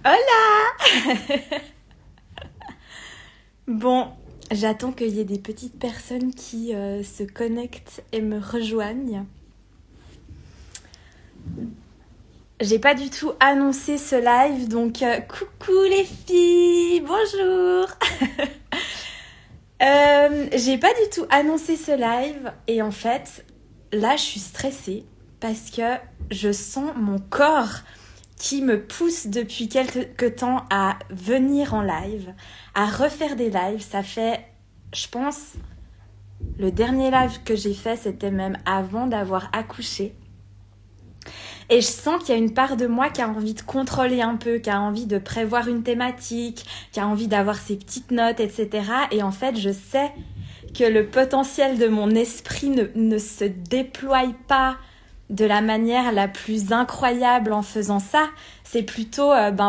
Hola! Bon, j'attends qu'il y ait des petites personnes qui se connectent et me rejoignent. J'ai pas du tout annoncé ce live, donc coucou les filles, bonjour. J'ai pas du tout annoncé ce live et en fait, là je suis stressée parce que je sens mon corps qui me pousse depuis quelques temps à venir en live, à refaire des lives. Ça fait, je pense, le dernier live que j'ai fait, c'était même avant d'avoir accouché. Et je sens qu'il y a une part de moi qui a envie de contrôler un peu, qui a envie de prévoir une thématique, qui a envie d'avoir ses petites notes, etc. Et en fait, je sais que le potentiel de mon esprit ne se déploie pas de la manière la plus incroyable en faisant ça. C'est plutôt, en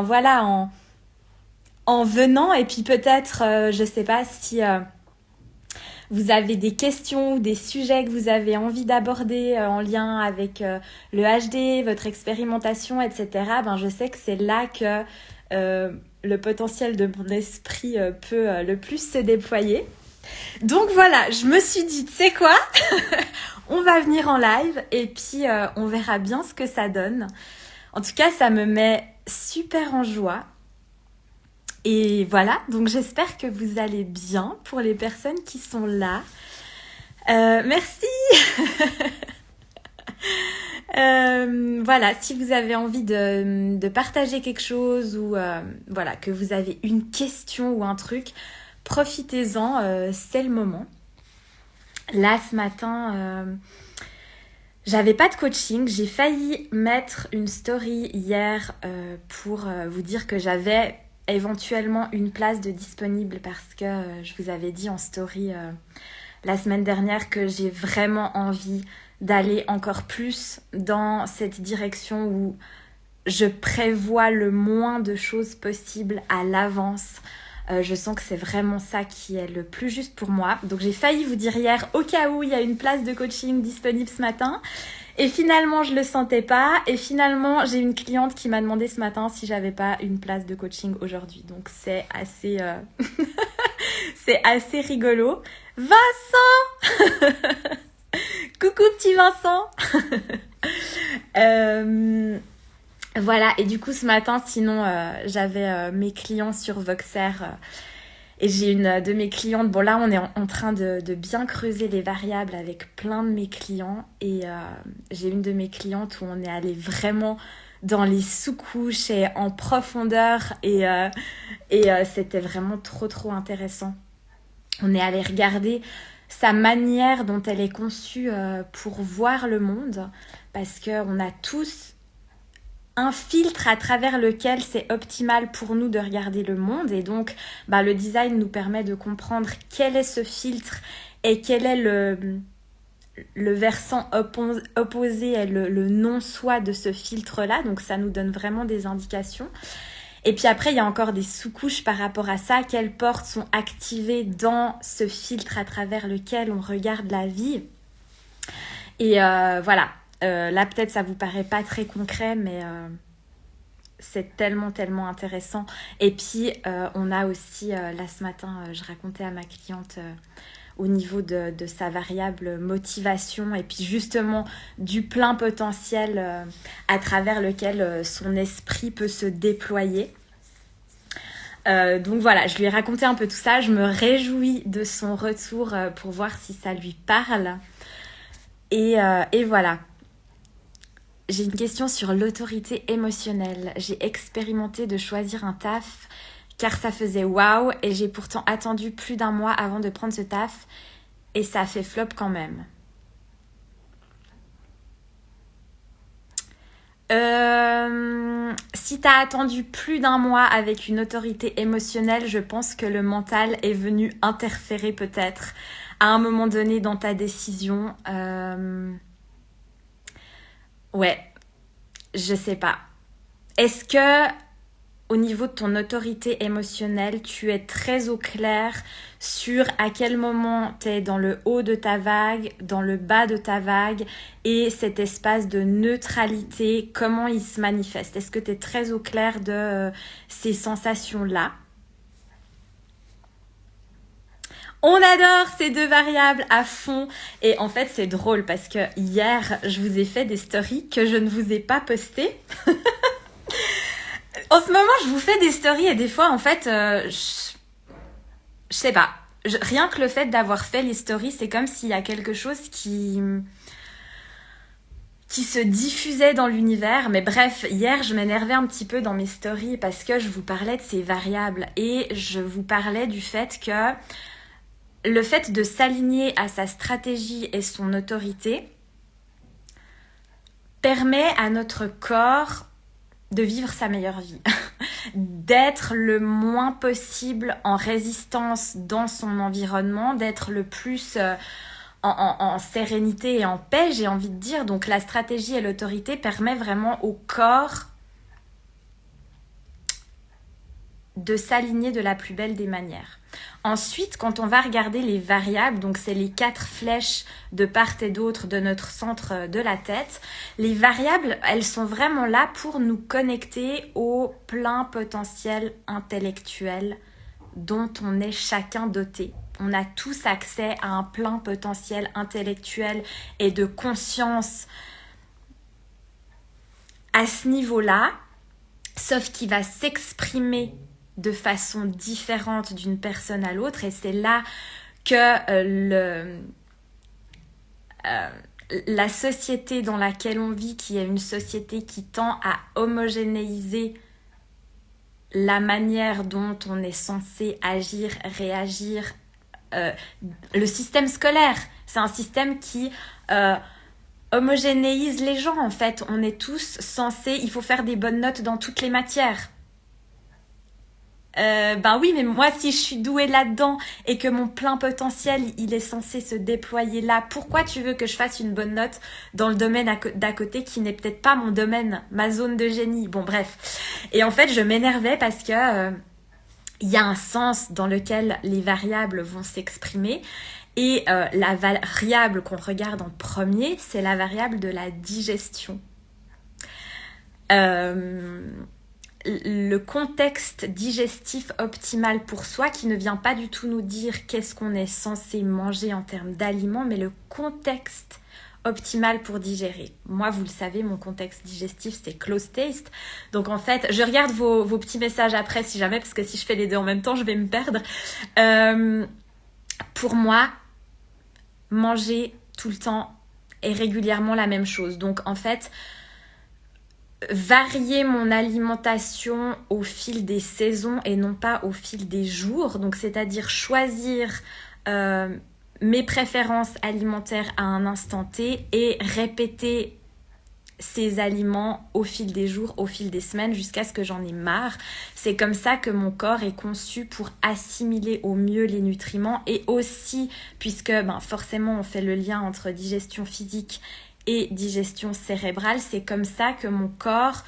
venant, et puis peut-être, je sais pas si vous avez des questions ou des sujets que vous avez envie d'aborder en lien avec le HD, votre expérimentation, etc. Je sais que c'est là que le potentiel de mon esprit peut le plus se déployer. Donc voilà, je me suis dit, tu sais quoi? On va venir en live et puis on verra bien ce que ça donne. En tout cas, ça me met super en joie. Et voilà, donc j'espère que vous allez bien pour les personnes qui sont là. Merci. Voilà, si vous avez envie de partager quelque chose ou voilà, que vous avez une question ou un truc, profitez-en, c'est le moment. Là, ce matin, j'avais pas de coaching. J'ai failli mettre une story hier pour vous dire que j'avais éventuellement une place de disponible parce que je vous avais dit en story la semaine dernière que j'ai vraiment envie d'aller encore plus dans cette direction où je prévois le moins de choses possible à l'avance. Je sens que c'est vraiment ça qui est le plus juste pour moi. Donc j'ai failli vous dire hier, au cas où il y a une place de coaching disponible ce matin. Et finalement, je le sentais pas. Et finalement, j'ai une cliente qui m'a demandé ce matin si j'avais pas une place de coaching aujourd'hui. Donc c'est assez, c'est assez rigolo. Vincent! Coucou petit Vincent! Voilà, et du coup ce matin, sinon j'avais mes clients sur Voxer et j'ai une de mes clientes, bon là on est en train de bien creuser les variables avec plein de mes clients et j'ai une de mes clientes où on est allé vraiment dans les sous-couches et en profondeur et c'était vraiment trop intéressant. On est allé regarder sa manière dont elle est conçue pour voir le monde parce qu'on a tous un filtre à travers lequel c'est optimal pour nous de regarder le monde et donc le design nous permet de comprendre quel est ce filtre et quel est le versant opposé et le non-soi de ce filtre-là, donc ça nous donne vraiment des indications. Et puis après, il y a encore des sous-couches par rapport à ça, quelles portes sont activées dans ce filtre à travers lequel on regarde la vie. Et voilà. Là peut-être ça vous paraît pas très concret mais c'est tellement intéressant et puis on a aussi là ce matin je racontais à ma cliente au niveau de sa variable motivation et puis justement du plein potentiel à travers lequel son esprit peut se déployer. Donc voilà, je lui ai raconté un peu tout ça, je me réjouis de son retour pour voir si ça lui parle et voilà. J'ai une question sur l'autorité émotionnelle. J'ai expérimenté de choisir un taf car ça faisait waouh et j'ai pourtant attendu plus d'1 mois avant de prendre ce taf et ça a fait flop quand même. Si t'as attendu plus d'1 mois avec une autorité émotionnelle, je pense que le mental est venu interférer peut-être à un moment donné dans ta décision. Ouais, je sais pas. Est-ce que au niveau de ton autorité émotionnelle, tu es très au clair sur à quel moment tu es dans le haut de ta vague, dans le bas de ta vague, et cet espace de neutralité, comment il se manifeste. Est-ce que tu es très au clair de ces sensations-là? On adore ces deux variables à fond. Et en fait, c'est drôle parce que hier, je vous ai fait des stories que je ne vous ai pas postées. En ce moment, je vous fais des stories et des fois, en fait, je sais pas. Rien que le fait d'avoir fait les stories, c'est comme s'il y a quelque chose qui se diffusait dans l'univers. Mais bref, hier, je m'énervais un petit peu dans mes stories parce que je vous parlais de ces variables et je vous parlais du fait que le fait de s'aligner à sa stratégie et son autorité permet à notre corps de vivre sa meilleure vie, d'être le moins possible en résistance dans son environnement, d'être le plus en sérénité et en paix, j'ai envie de dire. Donc la stratégie et l'autorité permet vraiment au corps de s'aligner de la plus belle des manières. Ensuite, quand on va regarder les variables, donc c'est les 4 flèches de part et d'autre de notre centre de la tête, les variables, elles sont vraiment là pour nous connecter au plein potentiel intellectuel dont on est chacun doté. On a tous accès à un plein potentiel intellectuel et de conscience à ce niveau-là, sauf qu'il va s'exprimer de façon différente d'une personne à l'autre, et c'est là que la société dans laquelle on vit, qui est une société qui tend à homogénéiser la manière dont on est censé agir, réagir, le système scolaire, c'est un système qui homogénéise les gens en fait. On est tous censés, il faut faire des bonnes notes dans toutes les matières. Ben oui, mais moi, si je suis douée là-dedans et que mon plein potentiel, il est censé se déployer là, pourquoi tu veux que je fasse une bonne note dans le domaine d'à côté qui n'est peut-être pas mon domaine, ma zone de génie? Bon, bref. Et en fait, je m'énervais parce que il y a un sens dans lequel les variables vont s'exprimer. Et la variable qu'on regarde en premier, c'est la variable de la digestion. Le contexte digestif optimal pour soi, qui ne vient pas du tout nous dire qu'est-ce qu'on est censé manger en termes d'aliments, mais le contexte optimal pour digérer. Moi, vous le savez, mon contexte digestif, c'est close taste. Donc en fait, je regarde vos petits messages après si jamais, parce que si je fais les deux en même temps, je vais me perdre. Pour moi, manger tout le temps est régulièrement la même chose. Donc en fait, varier mon alimentation au fil des saisons et non pas au fil des jours. Donc c'est-à-dire choisir mes préférences alimentaires à un instant T et répéter ces aliments au fil des jours, au fil des semaines, jusqu'à ce que j'en ai marre. C'est comme ça que mon corps est conçu pour assimiler au mieux les nutriments, et aussi, puisque forcément on fait le lien entre digestion physique et digestion cérébrale, c'est comme ça que mon corps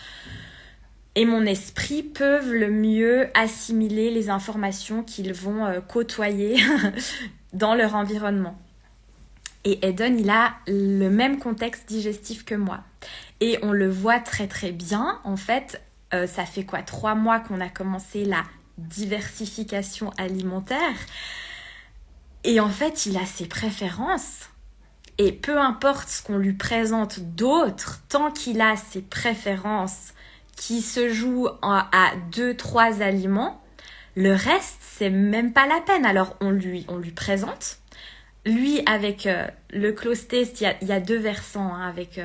et mon esprit peuvent le mieux assimiler les informations qu'ils vont côtoyer dans leur environnement. Et Eden, il a le même contexte digestif que moi. Et on le voit très très bien. En fait, ça fait 3 mois qu'on a commencé la diversification alimentaire. Et en fait, il a ses préférences. Et peu importe ce qu'on lui présente d'autre, tant qu'il a ses préférences qui se jouent à 2-3 aliments, le reste, c'est même pas la peine. Alors, on lui présente. Lui, avec le close taste, il y a 2 versants avec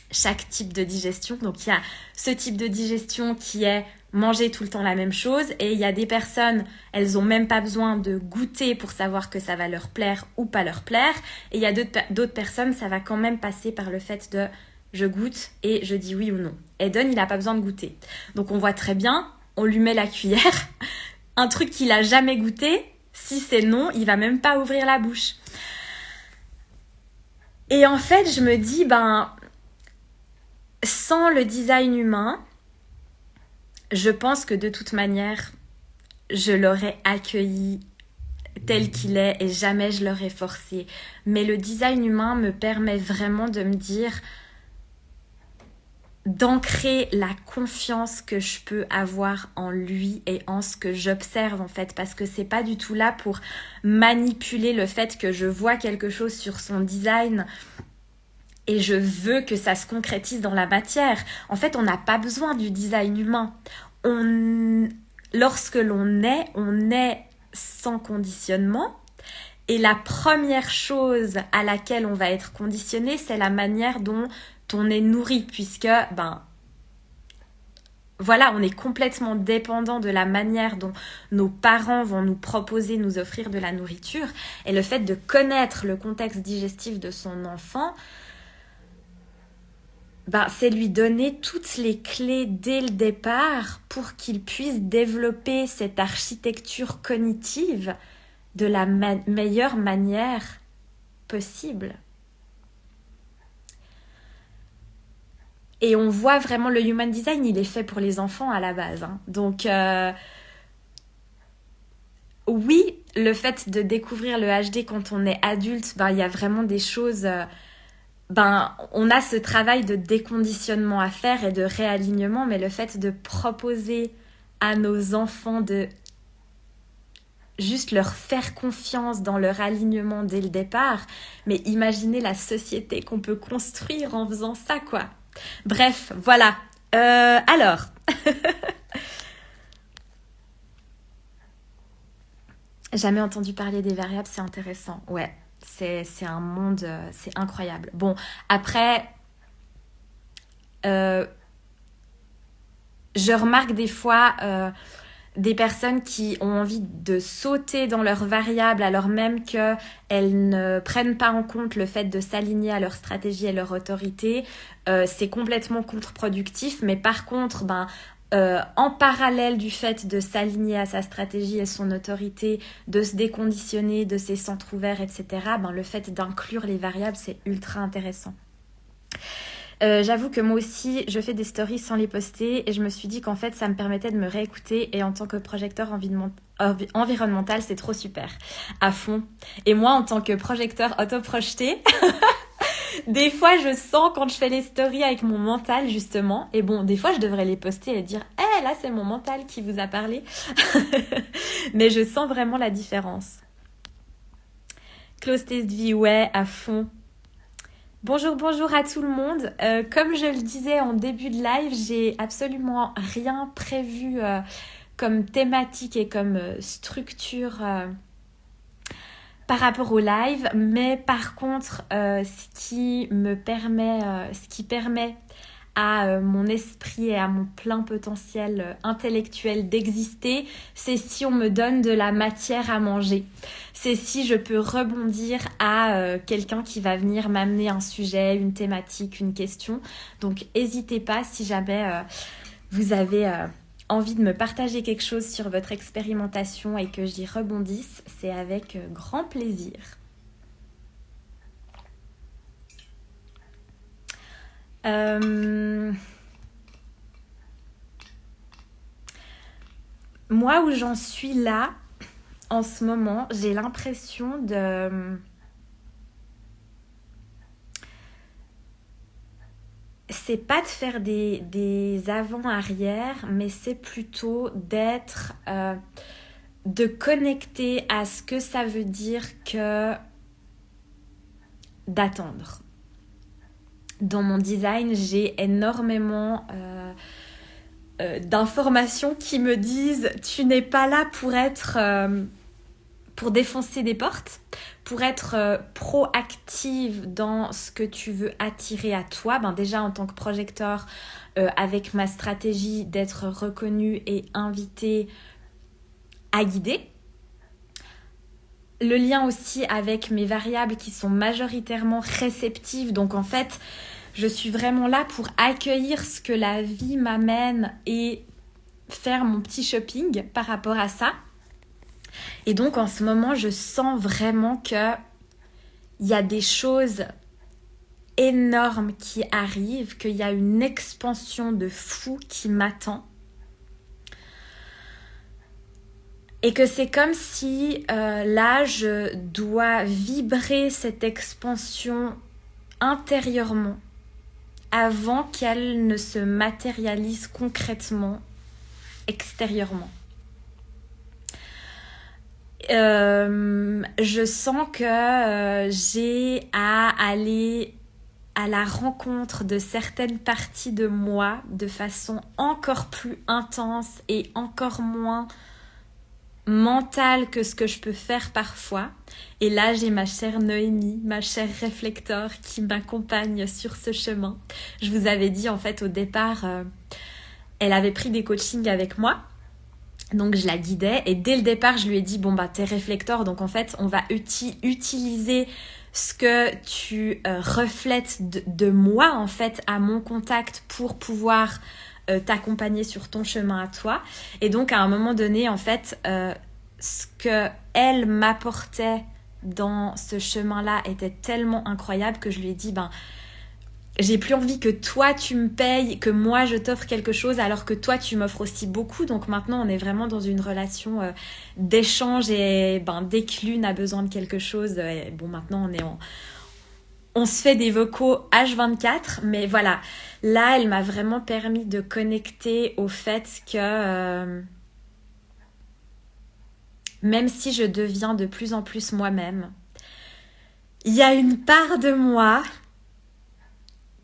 chaque type de digestion. Donc, il y a ce type de digestion qui est manger tout le temps la même chose. Et il y a des personnes, elles n'ont même pas besoin de goûter pour savoir que ça va leur plaire ou pas leur plaire. Et il y a d'autres personnes, ça va quand même passer par le fait de je goûte et je dis oui ou non. Eden, il n'a pas besoin de goûter. Donc, on voit très bien, on lui met la cuillère. Un truc qu'il n'a jamais goûté, si c'est non, il va même pas ouvrir la bouche. Et en fait, je me dis, sans le design humain, je pense que de toute manière, je l'aurais accueilli tel qu'il est et jamais je l'aurais forcé. Mais le design humain me permet vraiment de me dire, d'ancrer la confiance que je peux avoir en lui et en ce que j'observe en fait, parce que c'est pas du tout là pour manipuler le fait que je vois quelque chose sur son design et je veux que ça se concrétise dans la matière. En fait, on n'a pas besoin du design humain. Lorsque on est sans conditionnement. Et la première chose à laquelle on va être conditionné, c'est la manière dont on est nourri, puisque, voilà, on est complètement dépendant de la manière dont nos parents vont nous proposer, nous offrir de la nourriture. Et le fait de connaître le contexte digestif de son enfant, c'est lui donner toutes les clés dès le départ pour qu'il puisse développer cette architecture cognitive de la meilleure manière possible. Et on voit vraiment le human design, il est fait pour les enfants à la base. Hein. Donc, oui, le fait de découvrir le HD quand on est adulte, il y a vraiment des choses... on a ce travail de déconditionnement à faire et de réalignement, mais le fait de proposer à nos enfants de juste leur faire confiance dans leur alignement dès le départ, mais imaginez la société qu'on peut construire en faisant ça, quoi. Bref, voilà. Alors, jamais entendu parler des variables, c'est intéressant. Ouais, c'est un monde, c'est incroyable. Bon, après, je remarque des fois... des personnes qui ont envie de sauter dans leurs variables alors même qu'elles ne prennent pas en compte le fait de s'aligner à leur stratégie et leur autorité, c'est complètement contre-productif. Mais par contre, en parallèle du fait de s'aligner à sa stratégie et son autorité, de se déconditionner de ses centres ouverts, etc., le fait d'inclure les variables, c'est ultra intéressant. J'avoue que moi aussi, je fais des stories sans les poster et je me suis dit qu'en fait, ça me permettait de me réécouter et en tant que projecteur environnemental, c'est trop super, à fond. Et moi, en tant que projecteur autoprojeté, des fois, je sens quand je fais les stories avec mon mental, justement, et bon, des fois, je devrais les poster et dire « Eh, là, c'est mon mental qui vous a parlé !» Mais je sens vraiment la différence. Close test vie, ouais, à fond. Bonjour à tout le monde. Comme je le disais en début de live, j'ai absolument rien prévu comme thématique et comme structure par rapport au live. Mais par contre, ce qui permet à mon esprit et à mon plein potentiel intellectuel d'exister, c'est si on me donne de la matière à manger. C'est si je peux rebondir à quelqu'un qui va venir m'amener un sujet, une thématique, une question. Donc, n'hésitez pas si jamais vous avez envie de me partager quelque chose sur votre expérimentation et que j'y rebondisse, c'est avec grand plaisir. Moi, où j'en suis là, en ce moment, j'ai l'impression de... C'est pas de faire des avant-arrière, mais c'est plutôt d'être... de connecter à ce que ça veut dire que d'attendre. Dans mon design, j'ai énormément d'informations qui me disent tu n'es pas là pour être pour défoncer des portes, pour être proactive dans ce que tu veux attirer à toi. Déjà en tant que projecteur, avec ma stratégie d'être reconnue et invitée à guider. Le lien aussi avec mes variables qui sont majoritairement réceptives. Donc en fait, je suis vraiment là pour accueillir ce que la vie m'amène et faire mon petit shopping par rapport à ça. Et donc en ce moment, je sens vraiment qu'il y a des choses énormes qui arrivent, qu'il y a une expansion de fou qui m'attend. Et que c'est comme si là, je dois vibrer cette expansion intérieurement avant qu'elle ne se matérialise concrètement extérieurement. Je sens que j'ai à aller à la rencontre de certaines parties de moi de façon encore plus intense et encore moins mentale que ce que je peux faire parfois. Et là, j'ai ma chère Noémie, ma chère réflecteur qui m'accompagne sur ce chemin. Je vous avais dit en fait au départ, elle avait pris des coachings avec moi. Donc je la guidais et dès le départ, je lui ai dit bon bah t'es réflecteur, donc en fait on va utiliser ce que tu reflètes de moi en fait à mon contact pour pouvoir t'accompagner sur ton chemin à toi. Et donc à un moment donné en fait ce que elle m'apportait dans ce chemin-là était tellement incroyable que je lui ai dit ben j'ai plus envie que toi tu me payes, que moi je t'offre quelque chose alors que toi tu m'offres aussi beaucoup. Donc maintenant on est vraiment dans une relation d'échange et dès que l'une a besoin de quelque chose, bon maintenant on se fait des vocaux H24, mais voilà, là elle m'a vraiment permis de connecter au fait que même si je deviens de plus en plus moi-même, il y a une part de moi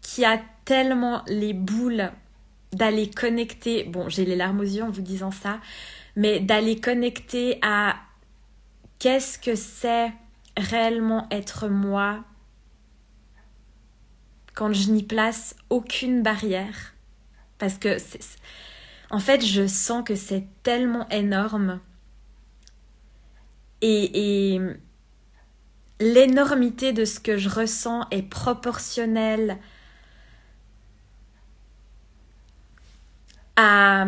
qui a tellement les boules d'aller connecter, bon j'ai les larmes aux yeux en vous disant ça, mais d'aller connecter à qu'est-ce que c'est réellement être moi quand je n'y place aucune barrière. Parce que en fait je sens que c'est tellement énorme et l'énormité de ce que je ressens est proportionnelle à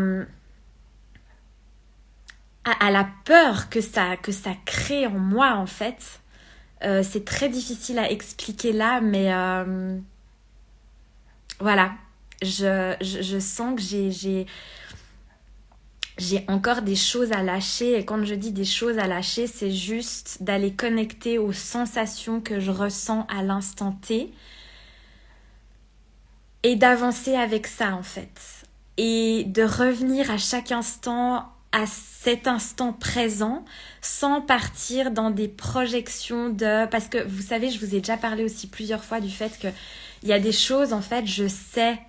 la peur que ça crée en moi en fait. C'est très difficile à expliquer là, mais voilà, je sens que j'ai encore des choses à lâcher. Et quand je dis des choses à lâcher, c'est juste d'aller connecter aux sensations que je ressens à l'instant T et d'avancer avec ça en fait. Et de revenir à chaque instant à cet instant présent sans partir dans des projections de... Parce que vous savez, je vous ai déjà parlé aussi plusieurs fois du fait qu'il y a des choses, en fait, je sais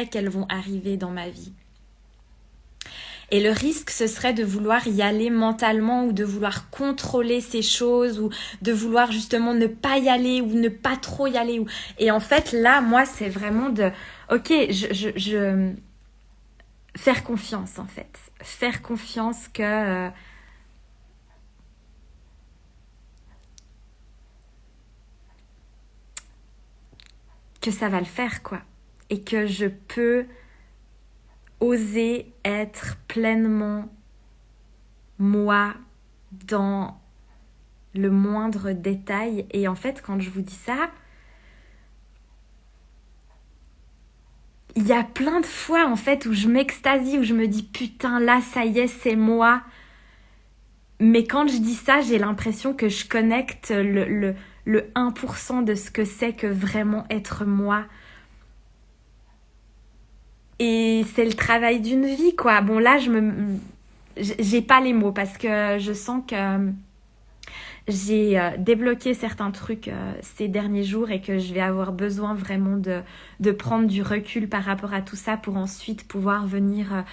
qu'elles vont arriver dans ma vie. Et le risque, ce serait de vouloir y aller mentalement ou de vouloir contrôler ces choses ou de vouloir justement ne pas y aller ou ne pas trop y aller. Et en fait, là, moi, c'est vraiment de... Ok, je faire confiance, en fait. Faire confiance que... que ça va le faire, quoi. Et que je peux... oser être pleinement moi dans le moindre détail. Et en fait, quand je vous dis ça, il y a plein de fois en fait où je m'extasie, où je me dis putain là ça y est c'est moi. Mais quand je dis ça, j'ai l'impression que je connecte le 1% de ce que c'est que vraiment être moi. Et c'est le travail d'une vie, quoi. Bon, là, j'ai pas les mots parce que je sens que j'ai débloqué certains trucs ces derniers jours et que je vais avoir besoin vraiment de prendre du recul par rapport à tout ça pour ensuite pouvoir venir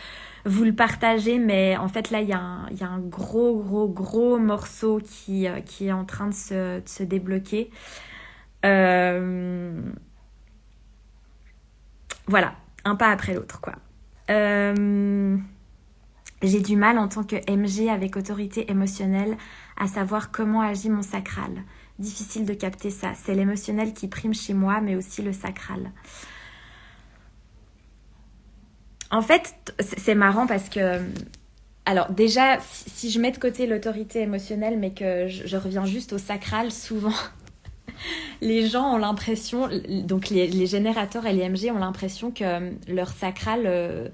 vous le partager. Mais en fait, là, il y a un gros morceau qui est en train de se débloquer. Voilà. Un pas après l'autre, quoi. J'ai du mal en tant que MG avec autorité émotionnelle à savoir comment agit mon sacral. Difficile de capter ça. C'est l'émotionnel qui prime chez moi, mais aussi le sacral. En fait, c'est marrant parce que... Alors déjà, si je mets de côté l'autorité émotionnelle, mais que je reviens juste au sacral, souvent... Les gens ont l'impression, donc les générateurs et les MG ont l'impression que leur sacral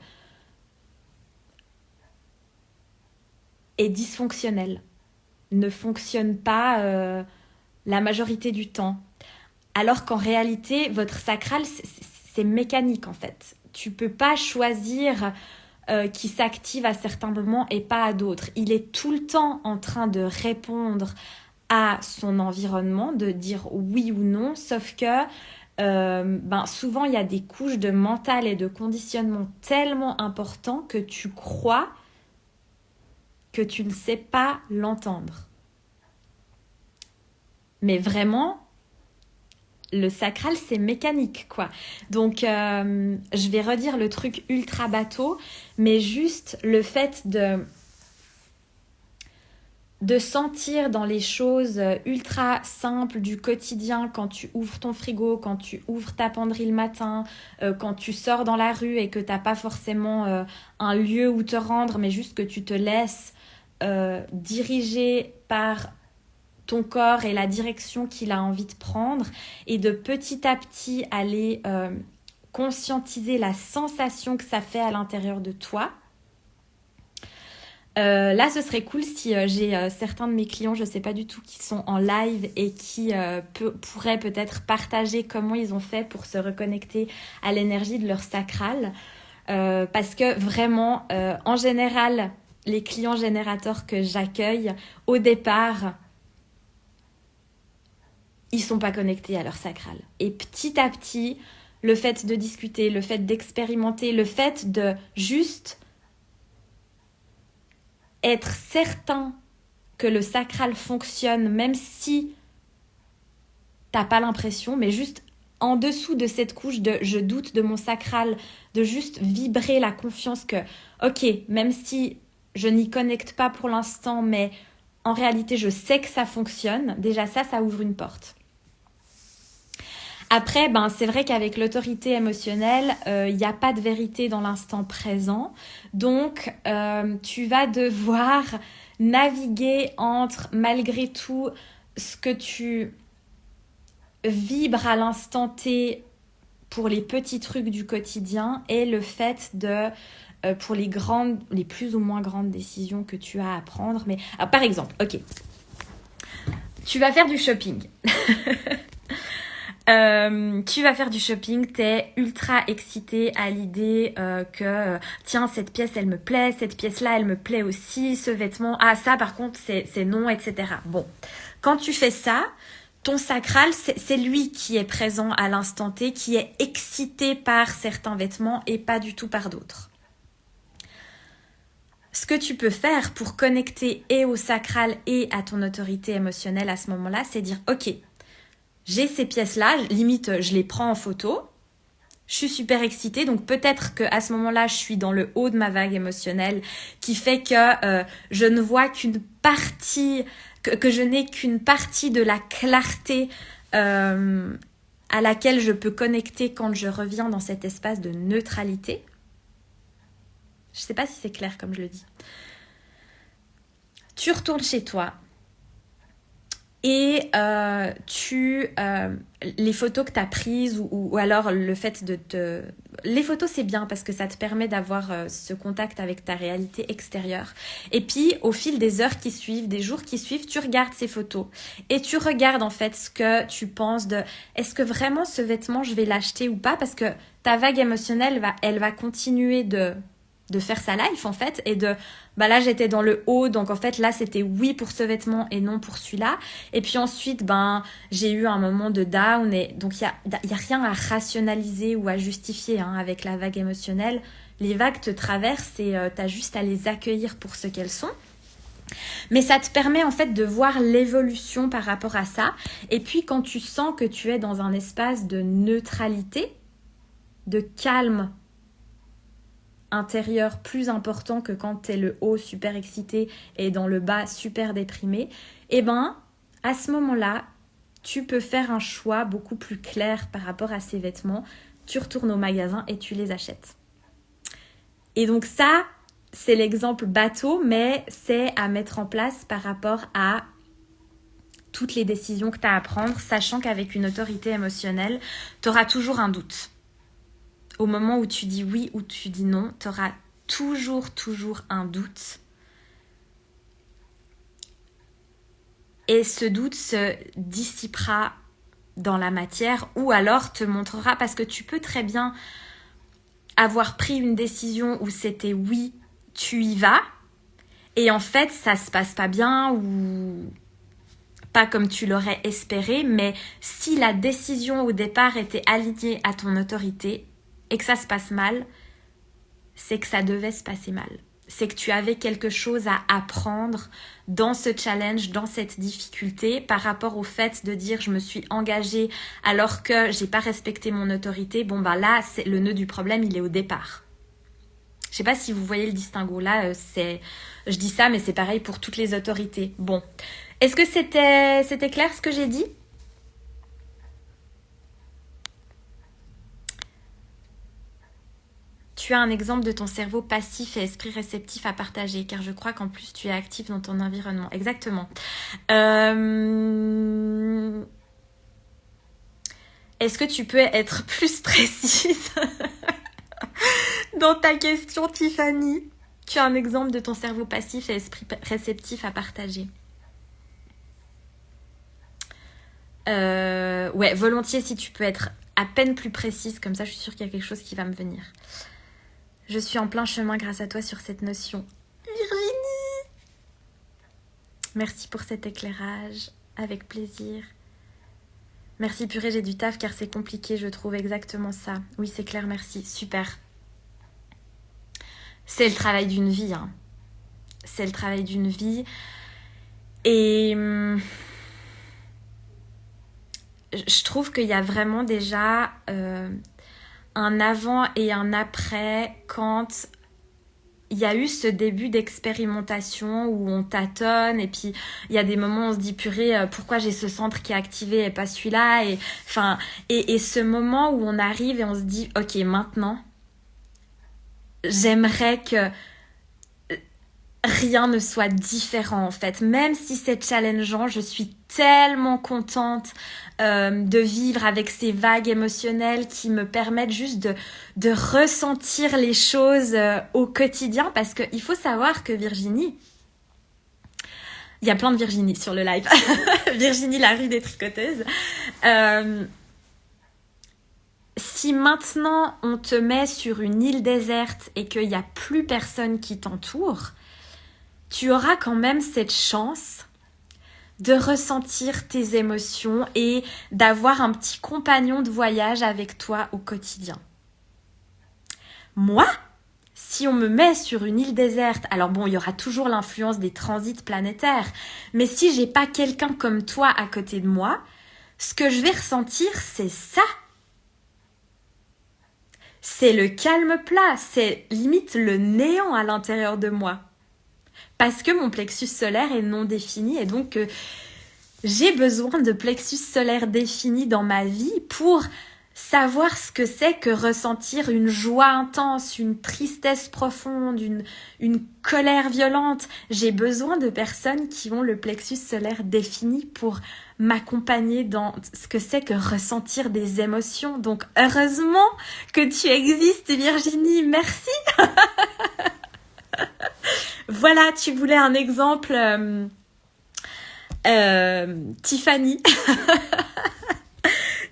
est dysfonctionnel, ne fonctionne pas la majorité du temps. Alors qu'en réalité, votre sacral, c'est mécanique en fait. Tu peux pas choisir qui s'active à certains moments et pas à d'autres. Il est tout le temps en train de répondre à son environnement, de dire oui ou non, sauf que souvent il y a des couches de mental et de conditionnement tellement importants que tu crois que tu ne sais pas l'entendre. Mais vraiment, le sacral, c'est mécanique, quoi. Donc, je vais redire le truc ultra bateau, mais juste le fait de sentir dans les choses ultra simples du quotidien, quand tu ouvres ton frigo, quand tu ouvres ta penderie le matin, quand tu sors dans la rue et que tu n'as pas forcément un lieu où te rendre, mais juste que tu te laisses diriger par ton corps et la direction qu'il a envie de prendre, et de petit à petit aller conscientiser la sensation que ça fait à l'intérieur de toi. Là, ce serait cool si j'ai certains de mes clients, je ne sais pas du tout, qui sont en live et qui pourraient peut-être partager comment ils ont fait pour se reconnecter à l'énergie de leur sacral. Parce que vraiment, en général, les clients générateurs que j'accueille, au départ, ils sont pas connectés à leur sacral. Et petit à petit, le fait de discuter, le fait d'expérimenter, le fait de juste être certain que le sacral fonctionne, même si t'as pas l'impression, mais juste en dessous de cette couche de je doute de mon sacral, de juste vibrer la confiance que, ok, même si je n'y connecte pas pour l'instant, mais en réalité je sais que ça fonctionne, déjà ça ouvre une porte. Après, c'est vrai qu'avec l'autorité émotionnelle, il n'y a pas de vérité dans l'instant présent. Donc, tu vas devoir naviguer entre, malgré tout, ce que tu vibres à l'instant T pour les petits trucs du quotidien et le fait de, pour les plus ou moins grandes décisions que tu as à prendre. Mais, par exemple, ok, tu vas faire du shopping. Tu vas faire du shopping, t'es ultra excitée à l'idée que tiens, cette pièce elle me plaît, cette pièce-là elle me plaît aussi, ce vêtement, ça par contre c'est non, etc. Bon, quand tu fais ça, ton sacral, c'est lui qui est présent à l'instant T, qui est excité par certains vêtements et pas du tout par d'autres. Ce que tu peux faire pour connecter et au sacral et à ton autorité émotionnelle à ce moment-là, c'est dire ok, j'ai ces pièces-là, limite je les prends en photo, je suis super excitée, donc peut-être qu'à ce moment-là, je suis dans le haut de ma vague émotionnelle qui fait que je ne vois qu'une partie, que je n'ai qu'une partie de la clarté à laquelle je peux connecter quand je reviens dans cet espace de neutralité. Je ne sais pas si c'est clair comme je le dis. Tu retournes chez toi. Et les photos que tu as prises ou alors le fait de Les photos, c'est bien parce que ça te permet d'avoir ce contact avec ta réalité extérieure. Et puis, au fil des heures qui suivent, des jours qui suivent, tu regardes ces photos. Et tu regardes en fait ce que tu penses de est-ce que vraiment ce vêtement, je vais l'acheter ou pas? Parce que ta vague émotionnelle, elle va continuer de faire sa life en fait et là j'étais dans le haut, donc en fait là c'était oui pour ce vêtement et non pour celui-là, et puis ensuite j'ai eu un moment de down, et donc il y a rien à rationaliser ou à justifier avec la vague émotionnelle. Les vagues te traversent et t'as juste à les accueillir pour ce qu'elles sont. Mais ça te permet en fait de voir l'évolution par rapport à ça. Et puis quand tu sens que tu es dans un espace de neutralité, de calme intérieur plus important que quand t'es le haut super excité et dans le bas super déprimé, à ce moment-là, tu peux faire un choix beaucoup plus clair par rapport à ces vêtements. Tu retournes au magasin et tu les achètes. Et donc ça, c'est l'exemple bateau, mais c'est à mettre en place par rapport à toutes les décisions que tu as à prendre, sachant qu'avec une autorité émotionnelle, tu auras toujours un doute. Au moment où tu dis oui ou tu dis non, tu auras toujours un doute. et ce doute se dissipera dans la matière ou alors te montrera, parce que tu peux très bien avoir pris une décision où c'était oui, tu y vas, et en fait ça se passe pas bien ou pas comme tu l'aurais espéré, mais si la décision au départ était alignée à ton autorité et que ça se passe mal, c'est que ça devait se passer mal. C'est que tu avais quelque chose à apprendre dans ce challenge, dans cette difficulté, par rapport au fait de dire je me suis engagée alors que j'ai pas respecté mon autorité. Bon bah là, c'est le nœud du problème, il est au départ. Je sais pas si vous voyez le distinguo là, je dis ça, mais c'est pareil pour toutes les autorités. Bon, est-ce que c'était clair ce que j'ai dit ? Tu as un exemple de ton cerveau passif et esprit réceptif à partager, car je crois qu'en plus tu es actif dans ton environnement. Exactement. Est-ce que tu peux être plus précise dans ta question, Tiffany ? Tu as un exemple de ton cerveau passif et esprit réceptif à partager. Ouais, volontiers si tu peux être à peine plus précise, comme ça je suis sûre qu'il y a quelque chose qui va me venir. Je suis en plein chemin grâce à toi sur cette notion. Virginie! Merci pour cet éclairage, avec plaisir. Merci purée, j'ai du taf car c'est compliqué, je trouve exactement ça. Oui, c'est clair, merci, super. C'est le travail d'une vie, hein. C'est le travail d'une vie. Et je trouve qu'il y a vraiment déjà un avant et un après quand il y a eu ce début d'expérimentation où on tâtonne et puis il y a des moments où on se dit purée, pourquoi j'ai ce centre qui est activé et pas celui-là, et ce moment où on arrive et on se dit ok, maintenant j'aimerais que rien ne soit différent en fait, même si c'est challengeant. Je suis tellement contente de vivre avec ces vagues émotionnelles qui me permettent juste de ressentir les choses au quotidien, parce qu'il faut savoir que Virginie, il y a plein de Virginie sur le live, Virginie la rue des tricoteuses, si maintenant on te met sur une île déserte et qu'il n'y a plus personne qui t'entoure, tu auras quand même cette chance de ressentir tes émotions et d'avoir un petit compagnon de voyage avec toi au quotidien. Moi, si on me met sur une île déserte, alors bon, il y aura toujours l'influence des transits planétaires, mais si j'ai pas quelqu'un comme toi à côté de moi, ce que je vais ressentir, c'est ça. C'est le calme plat, c'est limite le néant à l'intérieur de moi. Parce que mon plexus solaire est non défini et donc j'ai besoin de plexus solaire défini dans ma vie pour savoir ce que c'est que ressentir une joie intense, une tristesse profonde, une colère violente. J'ai besoin de personnes qui ont le plexus solaire défini pour m'accompagner dans ce que c'est que ressentir des émotions. Donc heureusement que tu existes, Virginie, merci. Voilà, tu voulais un exemple, Tiffany,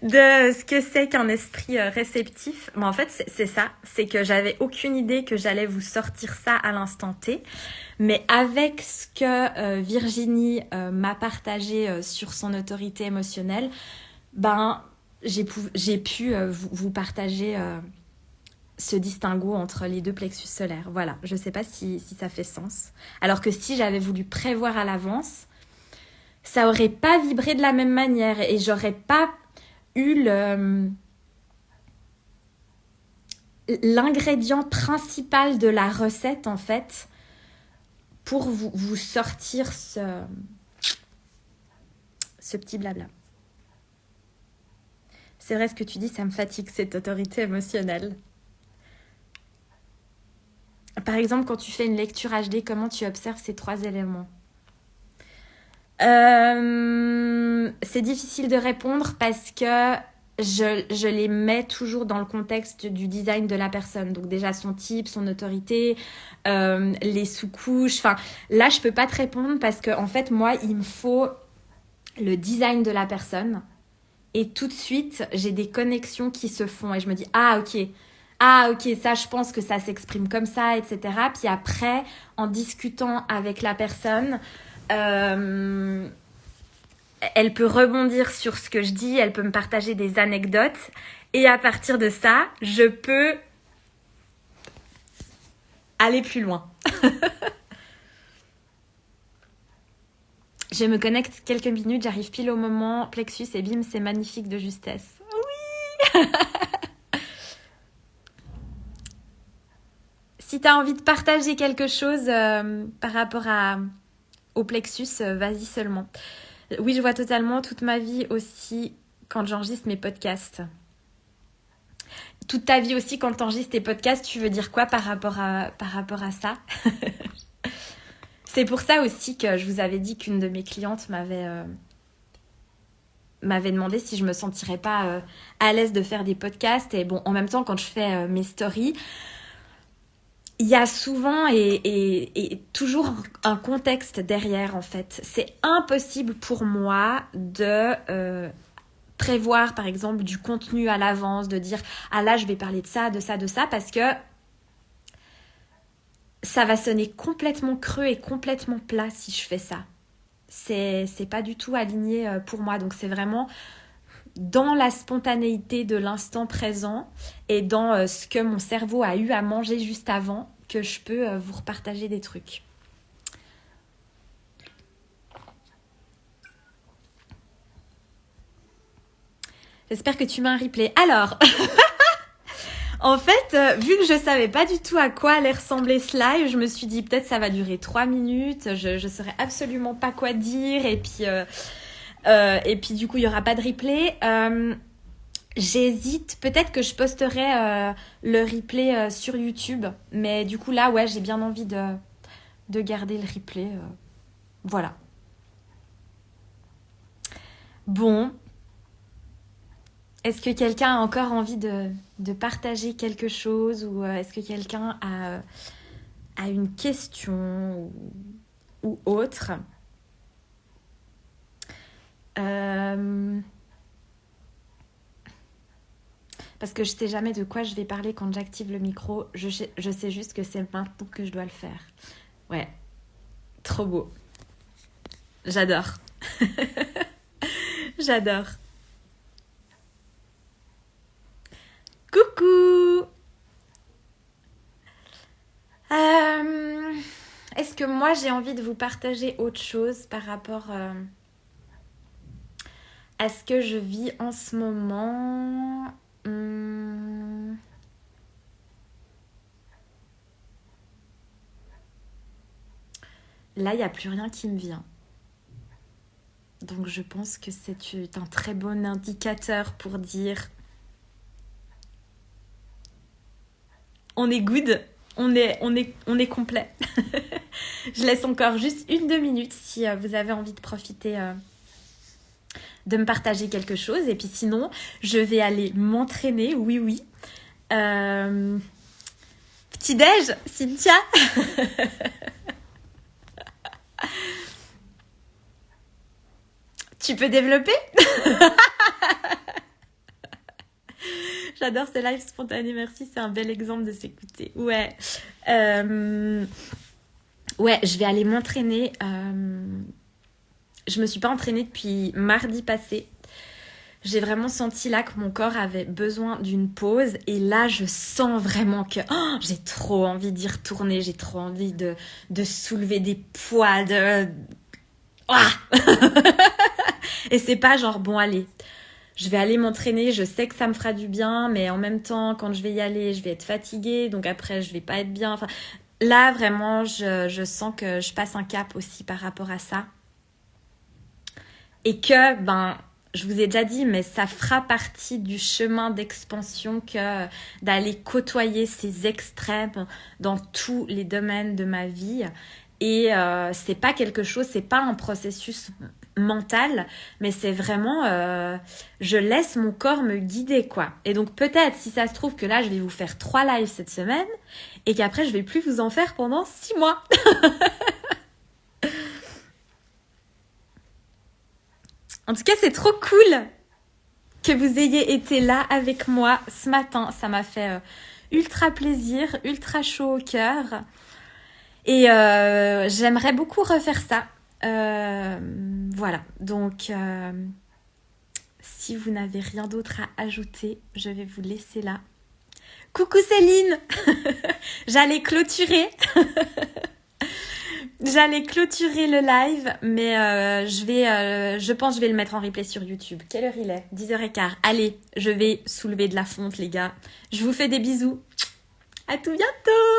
de ce que c'est qu'un esprit réceptif. Mais en fait, c'est ça, c'est que j'avais aucune idée que j'allais vous sortir ça à l'instant T. Mais avec ce que Virginie m'a partagé sur son autorité émotionnelle, ben, j'ai pu vous partager ce distinguo entre les deux plexus solaires. Voilà, je ne sais pas si ça fait sens. Alors que si j'avais voulu prévoir à l'avance, ça aurait pas vibré de la même manière et j'aurais pas eu l'ingrédient principal de la recette en fait pour vous sortir ce petit blabla. C'est vrai ce que tu dis, ça me fatigue cette autorité émotionnelle. Par exemple, quand tu fais une lecture HD, comment tu observes ces 3 éléments ? C'est difficile de répondre parce que je les mets toujours dans le contexte du design de la personne. Donc déjà son type, son autorité, les sous-couches. Enfin, là, je peux pas te répondre parce que en fait, moi, il me faut le design de la personne. Et tout de suite, j'ai des connexions qui se font. Et je me dis, ah ok, ça je pense que ça s'exprime comme ça, etc. Puis après, en discutant avec la personne, elle peut rebondir sur ce que je dis, elle peut me partager des anecdotes. Et à partir de ça, je peux aller plus loin. Je me connecte quelques minutes, j'arrive pile au moment, plexus et bim, c'est magnifique de justesse. Oui. Si tu as envie de partager quelque chose par rapport au plexus, vas-y seulement. Oui, je vois totalement toute ma vie aussi quand j'enregistre mes podcasts. Toute ta vie aussi quand tu enregistres tes podcasts, tu veux dire quoi par rapport à ça? C'est pour ça aussi que je vous avais dit qu'une de mes clientes m'avait demandé si je me sentirais pas à l'aise de faire des podcasts. Et bon, en même temps, quand je fais mes stories, il y a souvent et toujours un contexte derrière, en fait. C'est impossible pour moi de prévoir, par exemple, du contenu à l'avance, de dire « Ah là, je vais parler de ça, parce que ça va sonner complètement creux et complètement plat si je fais ça. C'est pas du tout aligné pour moi. Donc c'est vraiment dans la spontanéité de l'instant présent et dans ce que mon cerveau a eu à manger juste avant que je peux vous repartager des trucs. J'espère que tu m'as un replay. Alors, en fait, vu que je savais pas du tout à quoi allait ressembler ce live, je me suis dit peut-être ça va durer 3 minutes, je saurais absolument pas quoi dire et puis du coup il y aura pas de replay. J'hésite, peut-être que je posterai le replay sur YouTube, mais du coup là ouais j'ai bien envie de garder le replay. Voilà. Bon. Est-ce que quelqu'un a encore envie de partager quelque chose ou est-ce que quelqu'un a une question ou autre Parce que je sais jamais de quoi je vais parler quand j'active le micro. Je sais juste que c'est maintenant que je dois le faire. Ouais, trop beau. J'adore. J'adore. Coucou. Est-ce que moi j'ai envie de vous partager autre chose par rapport à ce que je vis en ce moment? Là, il n'y a plus rien qui me vient. Donc je pense que c'est un très bon indicateur pour dire on est good, on est complet. Je laisse encore juste 1-2 minutes si vous avez envie de profiter de me partager quelque chose. Et puis sinon, je vais aller m'entraîner, oui. Petit-déj, Cynthia. Tu peux développer? J'adore ces lives spontanés, merci, c'est un bel exemple de s'écouter. Ouais, je vais aller m'entraîner. Je me suis pas entraînée depuis mardi passé. J'ai vraiment senti là que mon corps avait besoin d'une pause. Et là, je sens vraiment que j'ai trop envie d'y retourner. J'ai trop envie de soulever des poids. Et c'est pas genre, bon, allez, je vais aller m'entraîner. Je sais que ça me fera du bien. Mais en même temps, quand je vais y aller, je vais être fatiguée. Donc après, je vais pas être bien. Enfin, là, vraiment, je sens que je passe un cap aussi par rapport à ça. Et que, je vous ai déjà dit, mais ça fera partie du chemin d'expansion que d'aller côtoyer ces extrêmes dans tous les domaines de ma vie. Et c'est pas quelque chose, c'est pas un processus mental, mais c'est vraiment, je laisse mon corps me guider, quoi. Et donc peut-être, si ça se trouve que là, je vais vous faire 3 lives cette semaine et qu'après, je vais plus vous en faire pendant 6 mois. En tout cas, c'est trop cool que vous ayez été là avec moi ce matin. Ça m'a fait ultra plaisir, ultra chaud au cœur. Et j'aimerais beaucoup refaire ça. Voilà, donc si vous n'avez rien d'autre à ajouter, je vais vous laisser là. Coucou Céline. J'allais clôturer le live, mais je pense que je vais le mettre en replay sur YouTube. Quelle heure il est? 10h15. Allez, je vais soulever de la fonte les gars. Je vous fais des bisous. À tout bientôt.